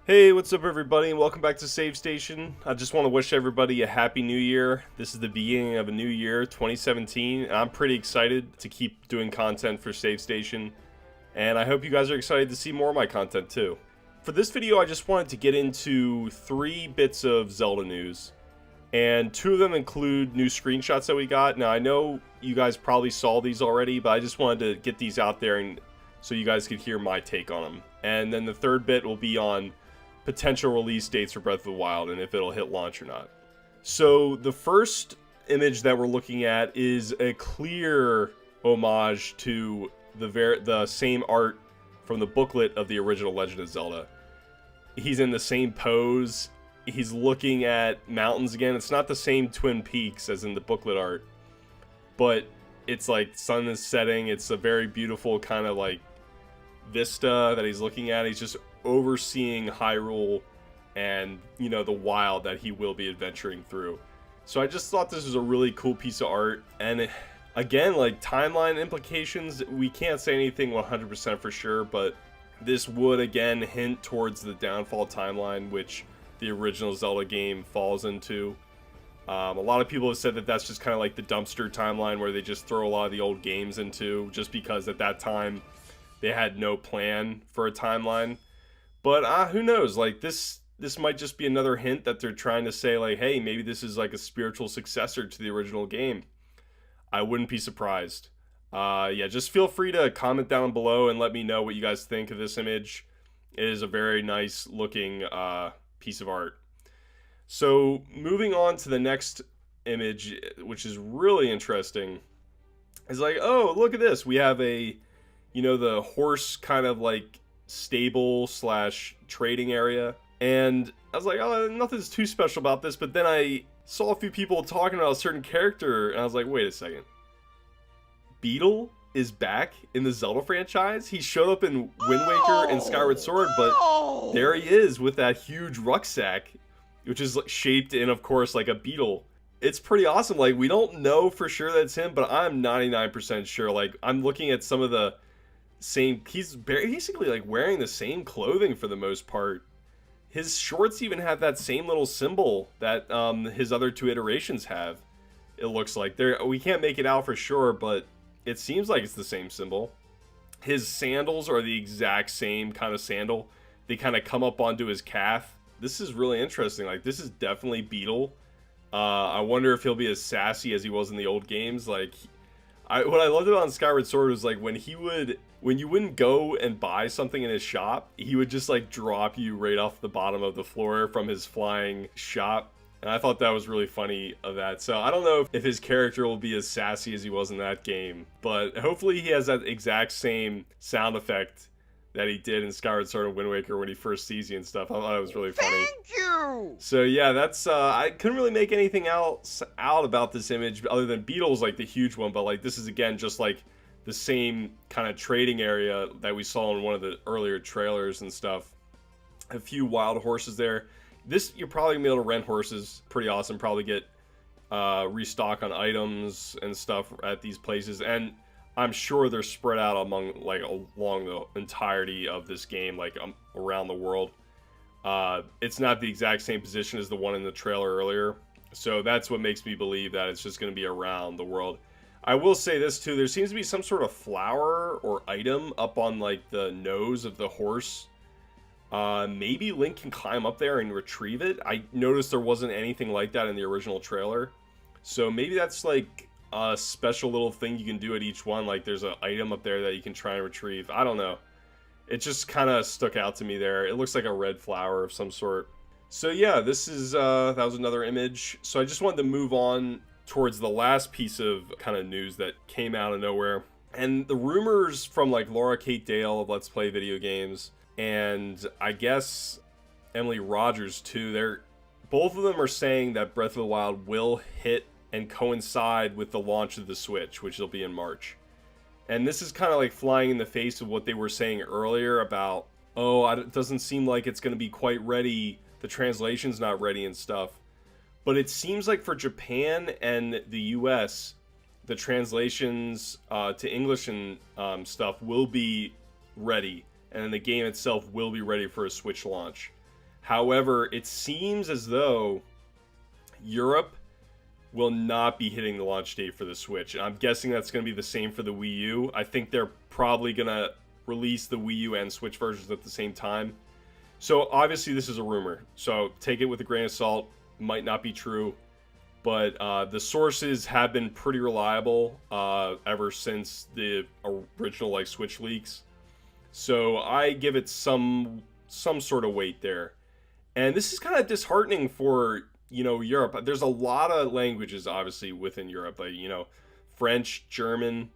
Hey, what's up everybody, and welcome back to Save Station. I just want to wish everybody a happy new year. This is the beginning of a new year, 2017, and I'm pretty excited to keep doing content for Save Station. And I hope you guys are excited to see more of my content too. For this video, I just wanted to get into 3 bits of Zelda news. And 2 of them include new screenshots that we got. Now, I know you guys probably saw these already, but I just wanted to get these out there and so you guys could hear my take on them. And then the 3rd bit will be on potential release dates for Breath of the Wild and if it'll hit launch or not. So the first image that we're looking at is a clear homage to the same art from the booklet of the original Legend of Zelda. He's in the same pose. He's looking at mountains again. It's not the same Twin Peaks as in the booklet art, but it's like sun is setting. It's a very beautiful kind of like vista that he's looking at. He's just overseeing Hyrule and, you know, the wild that he will be adventuring through. So I just thought this was a really cool piece of art. And again, like timeline implications, we can't say anything 100% for sure, but this would again hint towards the downfall timeline, which the original Zelda game falls into. A lot of people have said that that's just kind of like the dumpster timeline where they just throw a lot of the old games into, just because at that time they had no plan for a timeline. But who knows? Like this might just be another hint that they're trying to say, like, hey, maybe this is like a spiritual successor to the original game. I wouldn't be surprised. Yeah, just feel free to comment down below and let me know what you guys think of this image. It is a very nice looking piece of art. So moving on to the next image, which is really interesting, is like, oh, look at this. We have a, you know, the horse kind of like stable slash trading area, and I was like, oh, nothing's too special about this. But then I saw a few people talking about a certain character, and I was like, wait a second, Beedle is back in the Zelda franchise. He showed up in Wind Waker and Skyward Sword, but there he is with that huge rucksack, which is shaped in, of course, like a beetle. It's pretty awesome. Like, we don't know for sure that's him, but I'm 99% sure. Like, I'm looking at some of the same, he's basically like wearing the same clothing for the most part. His shorts even have that same little symbol that his other 2 iterations have. It looks like we can't make it out for sure, but it seems like it's the same symbol. His sandals are the exact same kind of sandal. They kind of come up onto his calf. This is really interesting. Like, this is definitely Beedle. I wonder if he'll be as sassy as he was in the old games. Like, what I loved about Skyward Sword was like when you wouldn't go and buy something in his shop, he would just like drop you right off the bottom of the floor from his flying shop. And I thought that was really funny of that. So I don't know if his character will be as sassy as he was in that game, but hopefully he has that exact same sound effect that he did in Skyward Sword and Wind Waker when he first sees you and stuff. I thought it was really funny. Thank you! So yeah, that's I couldn't really make anything else out about this image other than Beetle's like the huge one, but like this is again just like the same kind of trading area that we saw in one of the earlier trailers and stuff. A few wild horses there. This, you're probably gonna be able to rent horses. Pretty awesome. Probably get restock on items and stuff at these places, and I'm sure they're spread out among like along the entirety of this game, like around the world. It's not the exact same position as the one in the trailer earlier, so that's what makes me believe that it's just going to be around the world. I will say this too, there seems to be some sort of flower or item up on like the nose of the horse. Maybe Link can climb up there and retrieve it. I noticed there wasn't anything like that in the original trailer, so maybe that's like a special little thing you can do at each one. Like there's an item up there that you can try and retrieve. I don't know. It just kind of stuck out to me there. It looks like a red flower of some sort. So yeah, this is that was another image. So I just wanted to move on towards the last piece of kind of news that came out of nowhere. And the rumors from like Laura Kate Dale of Let's Play Video Games, and I guess Emily Rogers too, both of them are saying that Breath of the Wild will hit and coincide with the launch of the Switch, which will be in March. And this is kind of like flying in the face of what they were saying earlier about, oh, it doesn't seem like it's going to be quite ready, the translation's not ready and stuff. But it seems like for Japan and the US, the translations to English and stuff will be ready, and then the game itself will be ready for a Switch launch. However, it seems as though Europe will not be hitting the launch date for the Switch. And I'm guessing that's going to be the same for the Wii U. I think they're probably going to release the Wii U and Switch versions at the same time. So obviously this is a rumor, so take it with a grain of salt. Might not be true, but the sources have been pretty reliable ever since the original like Switch leaks. So I give it some sort of weight there. And this is kind of disheartening for, you know, Europe. There's a lot of languages obviously within Europe, like, you know, French, German,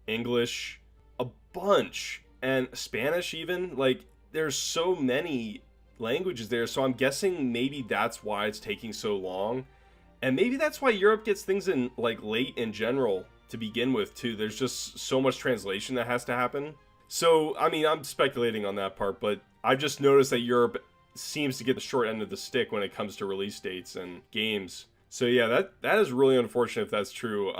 English, a bunch, and Spanish even. Like, there's so many languages there, so I'm guessing maybe that's why it's taking so long. And maybe that's why Europe gets things in like late in general to begin with too. There's just so much translation that has to happen. So, I mean, I'm speculating on that part, but I've just noticed that Europe seems to get the short end of the stick when it comes to release dates and games. So yeah, that is really unfortunate if that's true.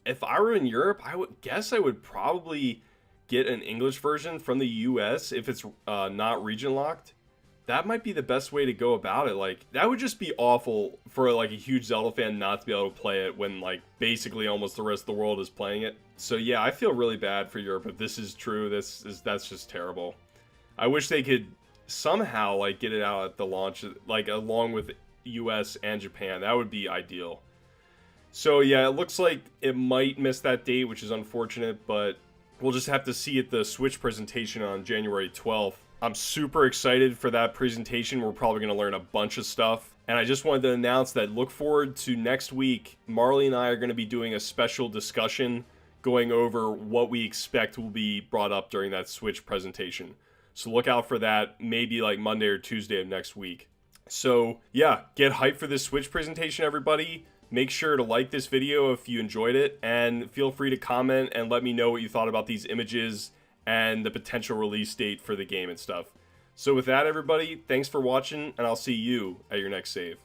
If I were in Europe, I would guess I would probably get an English version from the US if it's not region locked. That might be the best way to go about it. Like, that would just be awful for like a huge Zelda fan not to be able to play it when like basically almost the rest of the world is playing it. So yeah, I feel really bad for Europe if this is true. That's just terrible. I wish they could somehow like get it out at the launch, like along with US and Japan. That would be ideal. So yeah, it looks like it might miss that date, which is unfortunate, but we'll just have to see at the Switch presentation on January 12th. I'm super excited for that presentation. We're probably going to learn a bunch of stuff. And I just wanted to announce that look forward to next week. Marley and I are going to be doing a special discussion going over what we expect will be brought up during that Switch presentation. So look out for that, maybe like Monday or Tuesday of next week. So yeah, get hyped for this Switch presentation, everybody. Make sure to like this video if you enjoyed it, and feel free to comment and let me know what you thought about these images and the potential release date for the game and stuff. So with that, everybody, thanks for watching, and I'll see you at your next save.